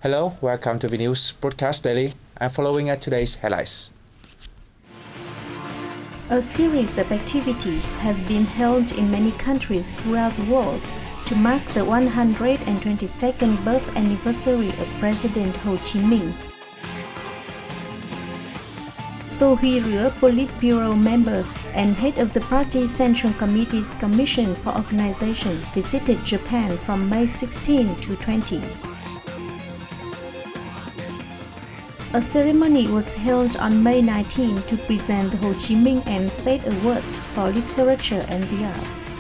Hello, welcome to the News Broadcast Daily. I'm following at today's headlines. A series of activities have been held in many countries throughout the world to mark the 122nd birth anniversary of President Ho Chi Minh. Tô Huy Rứa, Politburo member and head of the party's Central Committee's Commission for Organization, visited Japan from May 16 to 20. A ceremony was held on May 19 to present the Ho Chi Minh and State Awards for Literature and the Arts.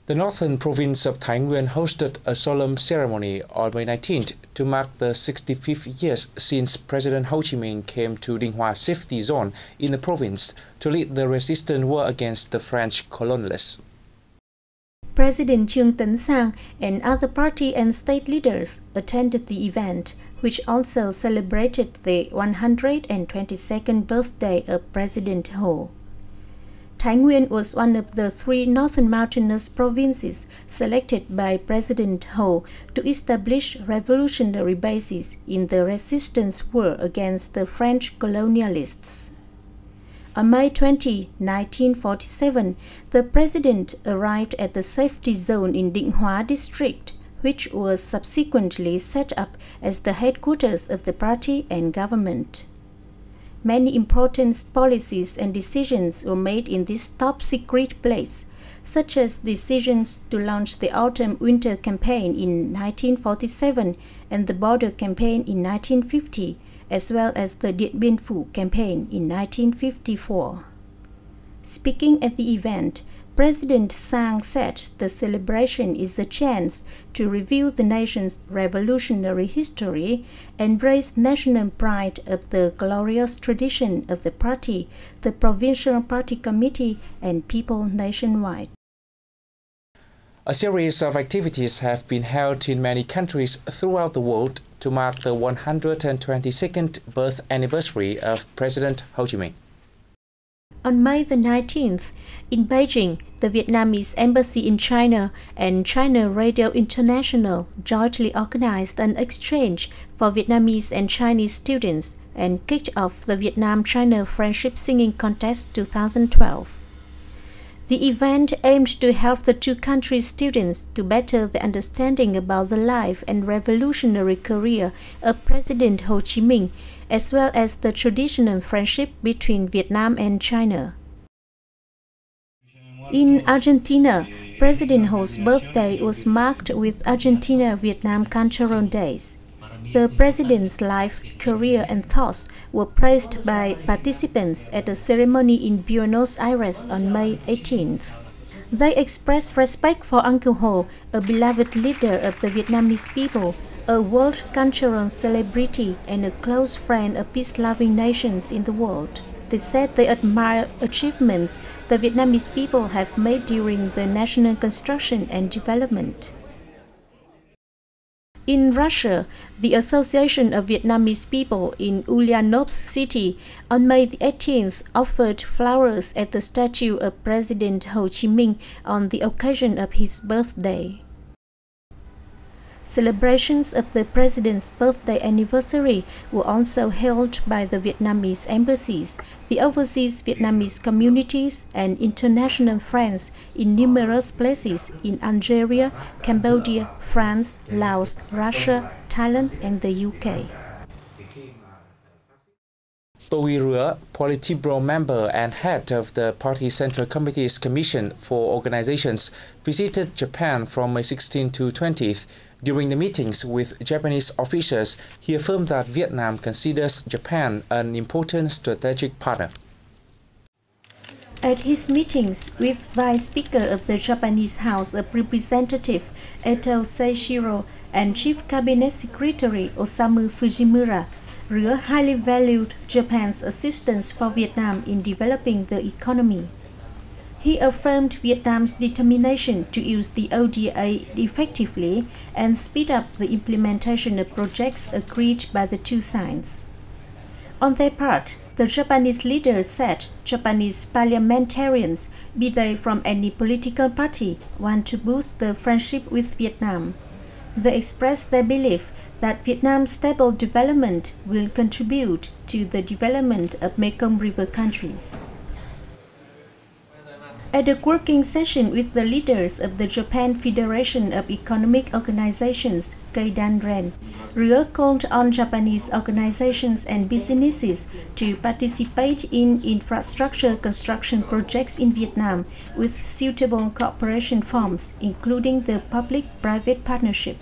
The northern province of Thái Nguyên hosted a solemn ceremony on May 19th to mark the 65th years since President Ho Chi Minh came to Dinh Hoa safety zone in the province to lead the resistance war against the French colonialists. President Trương Tấn Sang and other party and state leaders attended the event, which also celebrated the 122nd birthday of President Ho. Thái Nguyên was one of the three northern mountainous provinces selected by President Ho to establish revolutionary bases in the resistance war against the French colonialists. On May 20, 1947, the president arrived at the safety zone in Định Hóa district, which was subsequently set up as the headquarters of the party and government. Many important policies and decisions were made in this top-secret place, such as decisions to launch the Autumn-Winter campaign in 1947 and the Border campaign in 1950, as well as the Điện Biên Phủ campaign in 1954. Speaking at the event, President Sang said the celebration is a chance to review the nation's revolutionary history, embrace national pride of the glorious tradition of the party, the provincial party committee, and people nationwide. A series of activities have been held in many countries throughout the world to mark the 122nd birth anniversary of President Ho Chi Minh. On May the 19th, in Beijing, the Vietnamese Embassy in China and China Radio International jointly organized an exchange for Vietnamese and Chinese students and kicked off the Vietnam-China Friendship Singing Contest 2012. The event aimed to help the two countries' students to better their understanding about the life and revolutionary career of President Ho Chi Minh, as well as the traditional friendship between Vietnam and China. In Argentina, President Ho's birthday was marked with Argentina-Vietnam Cultural Days. The president's life, career, and thoughts were praised by participants at a ceremony in Buenos Aires on May 18th. They expressed respect for Uncle Ho, a beloved leader of the Vietnamese people, a world cultural celebrity, and a close friend of peace-loving nations in the world. They said they admire achievements the Vietnamese people have made during the national construction and development. In Russia, the Association of Vietnamese People in Ulyanovsk City on May 18th offered flowers at the statue of President Ho Chi Minh on the occasion of his birthday. Celebrations of the president's birthday anniversary were also held by the Vietnamese embassies, the overseas Vietnamese communities, and international friends in numerous places in Algeria, Cambodia, France, Laos, Russia, Thailand, and the UK. Tô Huy Rứa, Politburo member and head of the party's Central Committee's Commission for Organizations, visited Japan from May 16 to 20th. During the meetings with Japanese officials, he affirmed that Vietnam considers Japan an important strategic partner. At his meetings with Vice Speaker of the Japanese House of Representatives Eto Seishiro and Chief Cabinet Secretary Osamu Fujimura, Rứa highly valued Japan's assistance for Vietnam in developing the economy. He affirmed Vietnam's determination to use the ODA effectively and speed up the implementation of projects agreed by the two sides. On their part, the Japanese leaders said Japanese parliamentarians, be they from any political party, want to boost the friendship with Vietnam. They expressed their belief that Vietnam's stable development will contribute to the development of Mekong River countries. At a working session with the leaders of the Japan Federation of Economic Organizations, Keidanren, Rứa called on Japanese organizations and businesses to participate in infrastructure construction projects in Vietnam with suitable cooperation forms, including the public-private partnership.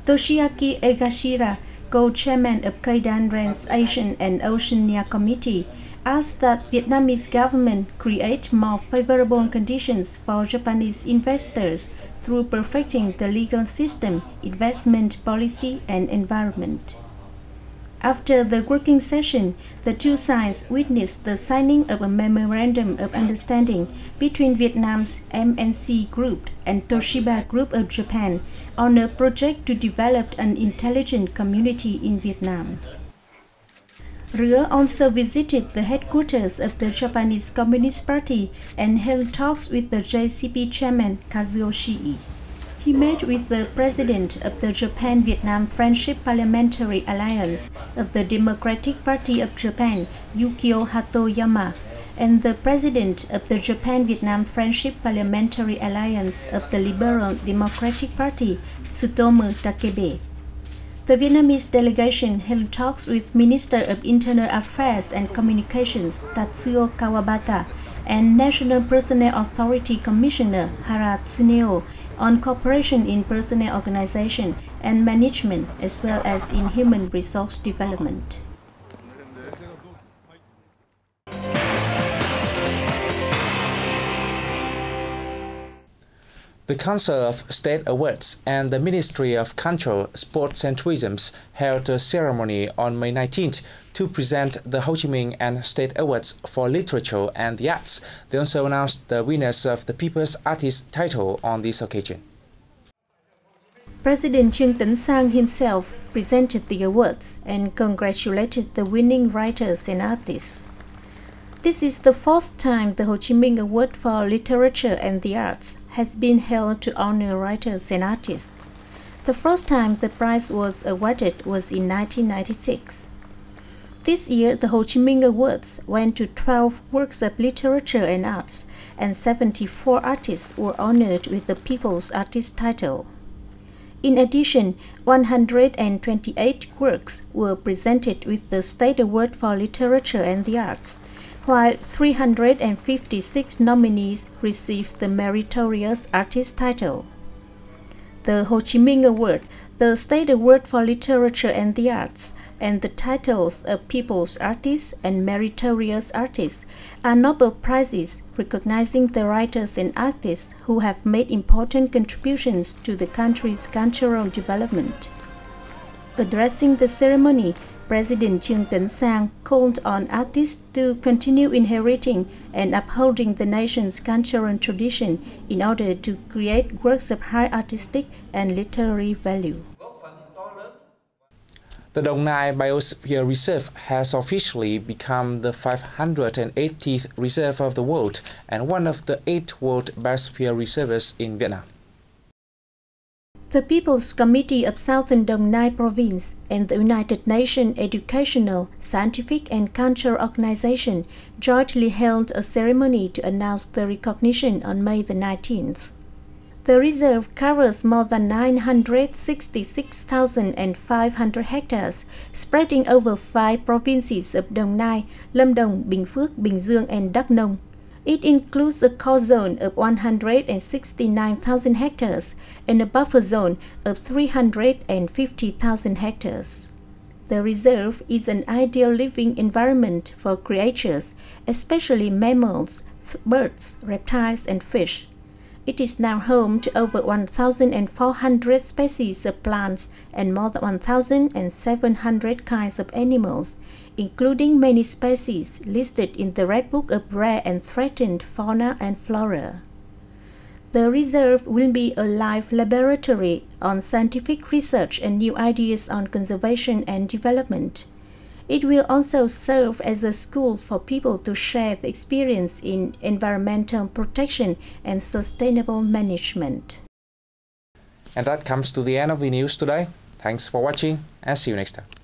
Toshiaki Egashira, co-chairman of Keidanren's Asian and Oceania Committee, asked that Vietnamese government create more favorable conditions for Japanese investors through perfecting the legal system, investment policy, and environment. After the working session, the two sides witnessed the signing of a memorandum of understanding between Vietnam's MNC Group and Toshiba Group of Japan on a project to develop an intelligent community in Vietnam. Rứa also visited the headquarters of the Japanese Communist Party and held talks with the JCP chairman Kazuo Shii. He met with the president of the Japan-Vietnam Friendship Parliamentary Alliance of the Democratic Party of Japan, Yukio Hatoyama, and the president of the Japan-Vietnam Friendship Parliamentary Alliance of the Liberal Democratic Party, Tsutomu Takebe. The Vietnamese delegation held talks with Minister of Internal Affairs and Communications Tatsuo Kawabata and National Personnel Authority Commissioner Hara Tsuneo on cooperation in personnel organization and management as well as in human resource development. The Council of State Awards and the Ministry of Culture, Sports and Tourism held a ceremony on May 19th to present the Ho Chi Minh and State Awards for Literature and the Arts. They also announced the winners of the People's Artist title on this occasion. President Trương Tấn Sang himself presented the awards and congratulated the winning writers and artists. This is the fourth time the Ho Chi Minh Award for Literature and the Arts has been held to honor writers and artists. The first time the prize was awarded was in 1996. This year, the Ho Chi Minh Awards went to 12 works of literature and arts, and 74 artists were honored with the People's Artist title. In addition, 128 works were presented with the State Award for Literature and the Arts, while 356 nominees received the Meritorious Artist title. The Ho Chi Minh Award, the State Award for Literature and the Arts, and the titles of People's Artist and Meritorious Artist are Nobel Prizes recognizing the writers and artists who have made important contributions to the country's cultural development. Addressing the ceremony, President Trương Tấn Sang called on artists to continue inheriting and upholding the nation's cultural tradition in order to create works of high artistic and literary value. The Dong Nai Biosphere Reserve has officially become the 580th reserve of the world and one of the 8 World Biosphere Reserves in Vietnam. The People's Committee of Southern Dong Nai Province and the United Nations Educational, Scientific and Cultural Organization jointly held a ceremony to announce the recognition on May the 19th. The reserve covers more than 966,500 hectares, spreading over 5 provinces of Dong Nai, Lâm Đồng, Bình Phước, Bình Dương, and Đắk Nông. It includes a core zone of 169,000 hectares and a buffer zone of 350,000 hectares. The reserve is an ideal living environment for creatures, especially mammals, birds, reptiles, and fish. It is now home to over 1,400 species of plants and more than 1,700 kinds of animals, including many species listed in the Red Book of Rare and Threatened Fauna and Flora. The reserve will be a live laboratory on scientific research and new ideas on conservation and development. It will also serve as a school for people to share the experience in environmental protection and sustainable management. And that comes to the end of the news today. Thanks for watching and see you next time.